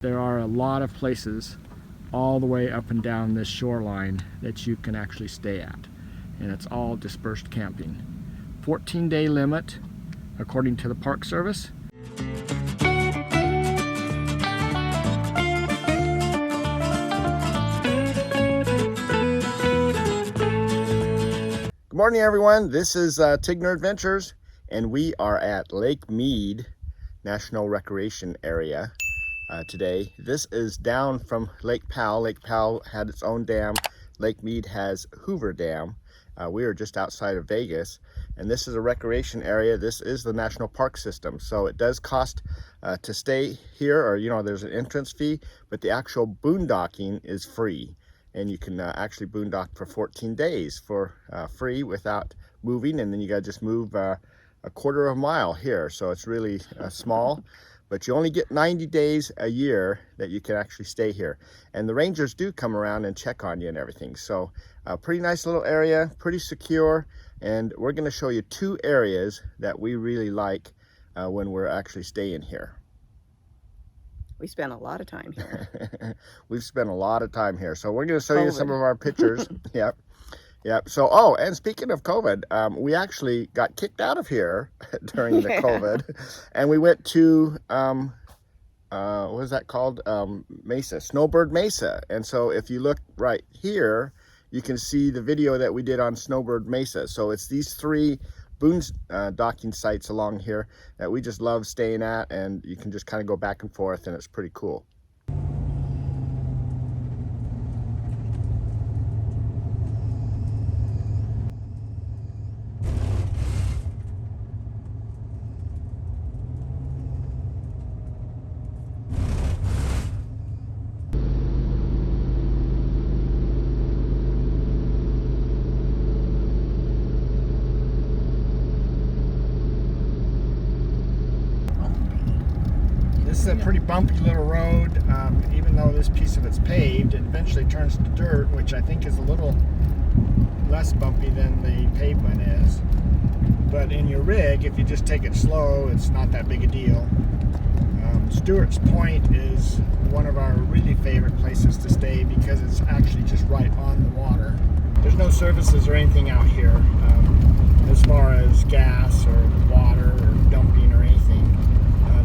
There are a lot of places all the way up and down this shoreline that you can actually stay at, and it's all dispersed camping. 14-day limit according to the Park Service. Good morning, everyone. This is Tigner Adventures, and we are at Lake Mead National Recreation Area today. This is down from Lake Powell. Lake Powell had its own dam. Lake Mead has Hoover Dam. We are just outside of Vegas, and this is a recreation area. This is the national park system, so it does cost to stay here, or there's an entrance fee, but the actual boondocking is free. And you can actually boondock for 14 days for free without moving, and then you gotta just move a quarter of a mile here. So it's really small, but you only get 90 days a year that you can actually stay here. And the rangers do come around and check on you and everything. So a pretty nice little area, pretty secure. And we're gonna show you two areas that we really like when we're actually staying here. We spent a lot of time here. We've spent a lot of time here. So we're going to show you some of our pictures. Yep. So, and speaking of COVID, we actually got kicked out of here during the COVID. And we went to, what is that called? Mesa, Snowbird Mesa. And so if you look right here, you can see the video that we did on Snowbird Mesa. So it's these three boondocking sites along here that we just love staying at, and you can just kind of go back and forth, and it's pretty cool. This is a pretty bumpy little road, even though this piece of it's paved. It eventually turns to dirt, which I think is a little less bumpy than the pavement is. But in your rig, if you just take it slow, it's not that big a deal. Stewarts Point is one of our really favorite places to stay because it's actually just right on the water. There's no services or anything out here as far as gas or water or dumping or anything.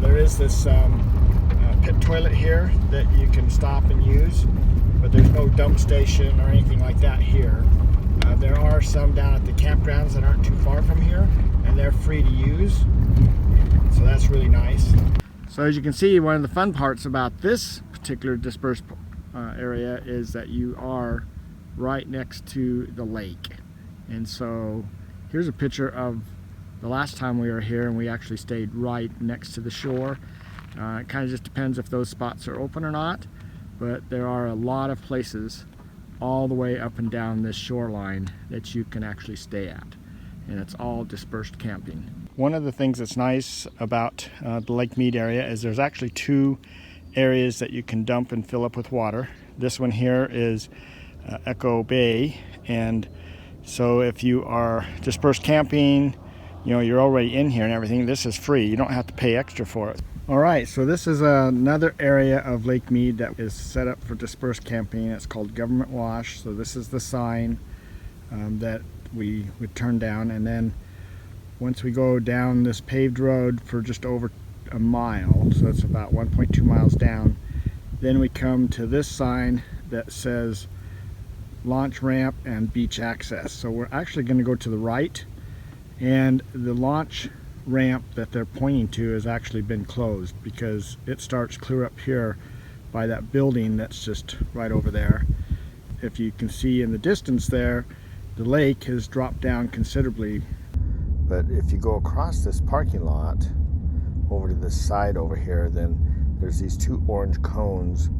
There is this pit toilet here that you can stop and use, but there's no dump station or anything like that here. There are some down at the campgrounds that aren't too far from here, and they're free to use, so that's really nice. So as you can see, one of the fun parts about this particular dispersed area is that you are right next to the lake. And so here's a picture of the last time we were here, and we actually stayed right next to the shore. It kind of just depends if those spots are open or not, but there are a lot of places all the way up and down this shoreline that you can actually stay at, and it's all dispersed camping. One of the things that's nice about the Lake Mead area is there's actually two areas that you can dump and fill up with water. This one here is Echo Bay, and so if you are dispersed camping, you're already in here and everything, this is free. You don't have to pay extra for it. All right, so this is another area of Lake Mead that is set up for dispersed camping. It's called Government Wash. So this is the sign that we would turn down, and then once we go down this paved road for just over a mile, so it's about 1.2 miles down, then we come to this sign that says launch ramp and beach access. So we're actually going to go to the right, and the launch ramp that they're pointing to has actually been closed because it starts clear up here by that building that's just right over there. If you can see in the distance there, the lake has dropped down considerably. But if you go across this parking lot over to this side over here, then there's these two orange cones,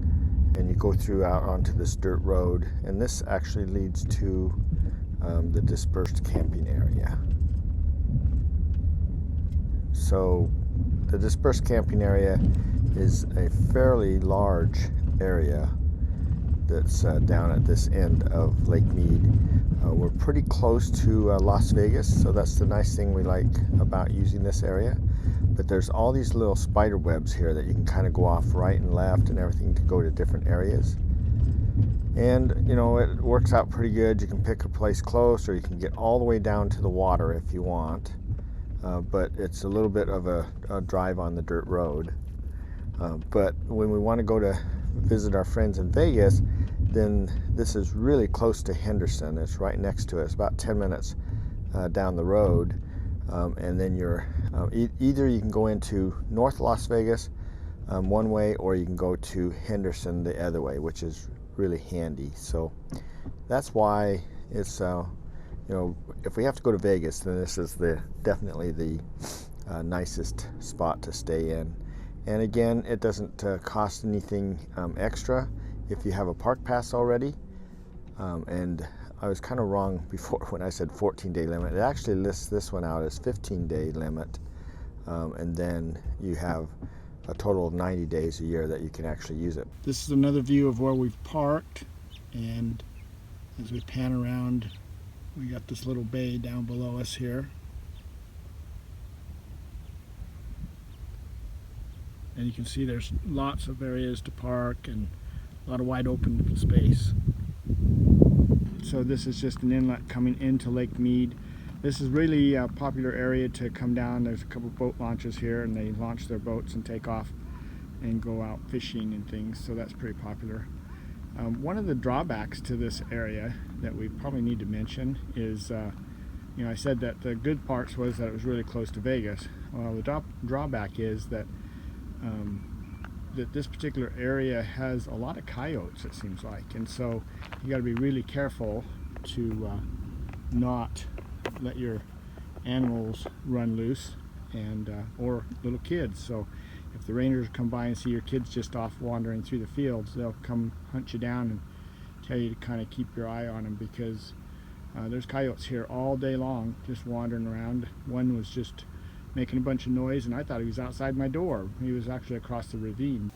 and you go through out onto this dirt road, and this actually leads to the dispersed camping area. So the dispersed camping area is a fairly large area that's down at this end of Lake Mead. We're pretty close to Las Vegas, so that's the nice thing we like about using this area. but there's all these little spider webs here that you can kind of go off right and left and everything to go to different areas. And you know, it works out pretty good. You can pick a place close, or you can get all the way down to the water if you want. But it's a little bit of a drive on the dirt road. But when we want to go to visit our friends in Vegas, then this is really close to Henderson. It's right next to us, about 10 minutes down the road. And then you're either you can go into North Las Vegas one way, or you can go to Henderson the other way, which is really handy. So that's why it's you know, if we have to go to Vegas, then this is definitely the nicest spot to stay in. And again, it doesn't cost anything extra if you have a park pass already. And I was kind of wrong before when I said 14-day limit. It actually lists this one out as 15-day limit. And then you have a total of 90 days a year that you can actually use it. This is another view of where we've parked, and as we pan around, we got this little bay down below us here. And you can see there's lots of areas to park and a lot of wide open space. So this is just an inlet coming into Lake Mead. This is really a popular area to come down. There's a couple boat launches here, and they launch their boats and take off and go out fishing and things, so that's pretty popular. One of the drawbacks to this area that we probably need to mention is, you know, I said that the good parts was that it was really close to Vegas. Well, the drawback is that that this particular area has a lot of coyotes, it seems like, and so you got to be really careful to not let your animals run loose, and or little kids. So if the rangers come by and see your kids just off wandering through the fields, they'll come hunt you down and tell you to kind of keep your eye on them, because there's coyotes here all day long just wandering around. One was just making a bunch of noise, and I thought he was outside my door. He was actually across the ravine.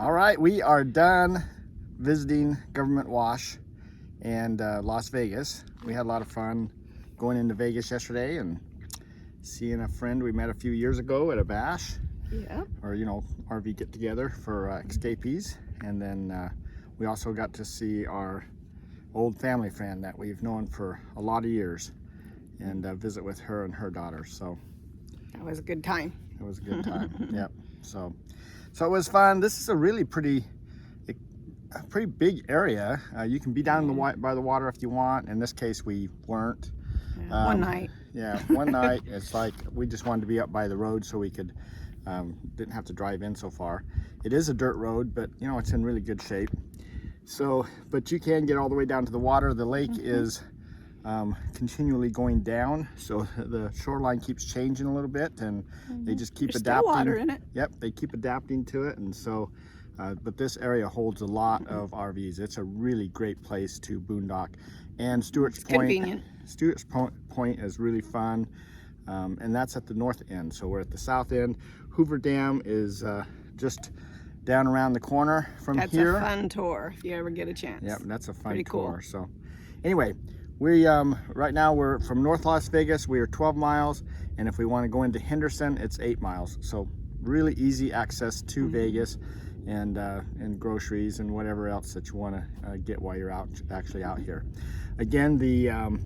All right, we are done visiting Government Wash and Las Vegas. We had a lot of fun going into Vegas yesterday and seeing a friend we met a few years ago at a bash. Yeah. Or, you know, RV get together for escapees. And then we also got to see our old family friend that we've known for a lot of years, and visit with her and her daughter. So That was a good time. it was a good time. Yep. So it was fun. This is a really pretty big area. You can be down by the water if you want. In this case, we weren't. Yeah, one night. Yeah, one night. It's like we just wanted to be up by the road so we could didn't have to drive in so far. It is a dirt road, but you know, it's in really good shape. So, but you can get all the way down to the water. The lake is continually going down, so the shoreline keeps changing a little bit, and they just keep There's adapting. Still water in it. Yep, they keep adapting to it, and so but this area holds a lot of RVs. It's a really great place to boondock. And Stewarts Point, Convenient. Stewarts Point is really fun, and that's at the north end. So we're at the south end. Hoover Dam is just down around the corner from here. That's a fun tour if you ever get a chance. Yep, that's a fun Pretty tour. cool. So anyway, we right now we're from North Las Vegas. We are 12 miles, and if we want to go into Henderson, it's 8 miles. So really easy access to Vegas, and groceries and whatever else that you want to get while you're actually out here. Again, the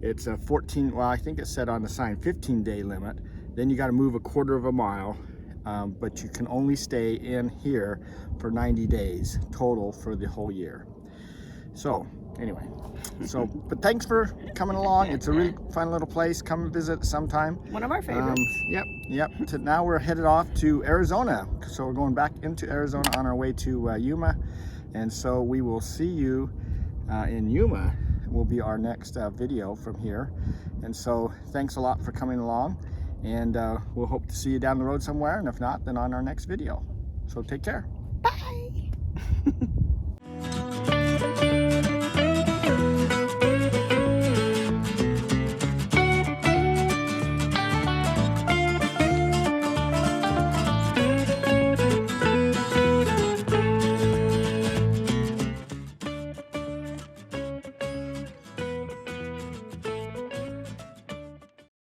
it's a 14. Well, I think it said on the sign 15-day limit. Then you got to move a quarter of a mile, but you can only stay in here for 90 days total for the whole year. So anyway, so, but thanks for coming along. It's a really fun little place. Come visit sometime. One of our favorites. Yep. Now we're headed off to Arizona. So we're going back into Arizona on our way to Yuma. And so we will see you in Yuma. Will be our next video from here. And so thanks a lot for coming along. And we'll hope to see you down the road somewhere. And if not, then on our next video. So take care. Bye.